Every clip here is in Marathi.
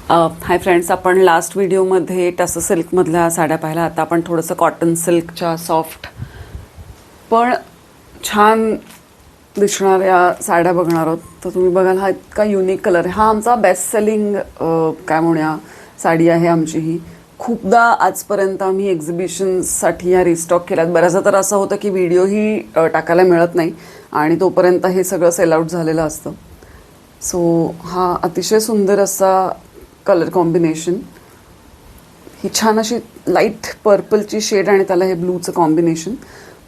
हाय फ्रेंड्स, आपण लास्ट व्हिडिओमध्ये टसर सिल्कमधल्या साड्या पाहिल्या. आता आपण थोडंसं कॉटन सिल्कच्या सॉफ्ट पण छान दिसणाऱ्या साड्या बघणार आहोत. तर तुम्ही बघाल, हा इतका युनिक कलर आहे. हा आमचा बेस्ट सेलिंग काय म्हणूया साडी आहे आमची. ही खूपदा आजपर्यंत आम्ही एक्झिबिशन्ससाठी ह्या रिस्टॉक केल्यात. बऱ्याचदा तर असं होतं की व्हिडिओही टाकायला मिळत नाही आणि तोपर्यंत हे सगळं सेल आउट झालेलं असतं. सो हा अतिशय सुंदर असा कलर कॉम्बिनेशन. ही छान अशी लाईट पर्पलची शेड आणि त्याला हे ब्लूचं कॉम्बिनेशन.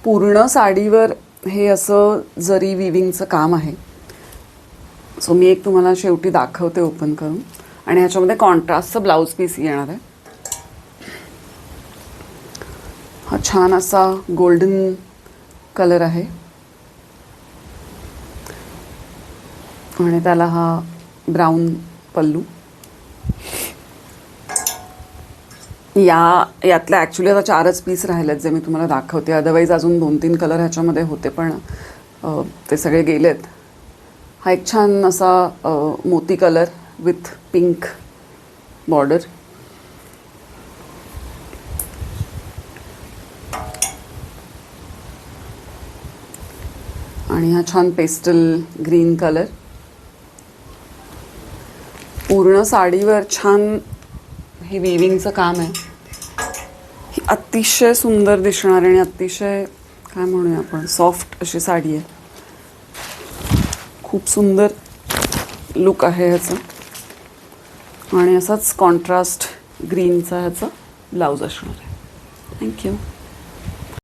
पूर्ण साडीवर हे असं जरी विविंगचं काम आहे. सो मी एक तुम्हाला शेवटी दाखवते ओपन करून. आणि ह्याच्यामध्ये कॉन्ट्रास्टचं ब्लाऊज पीस येणार आहे. हा छान असा गोल्डन कलर आहे आणि त्याला हा ब्राऊन पल्लू. यातल्या ॲक्च्युली आता 4च पीस राहिलेत जे मी तुम्हाला दाखवते. अदरवाईज अजून 2-3 कलर ह्याच्यामध्ये होते पण ते सगळे गेलेत. हा एक छान असा मोती कलर विथ पिंक बॉर्डर. आणि हा छान पेस्टल ग्रीन कलर. पूर्ण साडीवर छान हे विविंगचं काम आहे. ही अतिशय सुंदर दिसणारी आणि अतिशय काय म्हणूया आपण सॉफ्ट अशी साडी आहे. खूप सुंदर लुक आहे ह्याचं आणि असाच कॉन्ट्रास्ट ग्रीनचा ह्याचा ब्लाऊज असणार आहे. थँक्यू.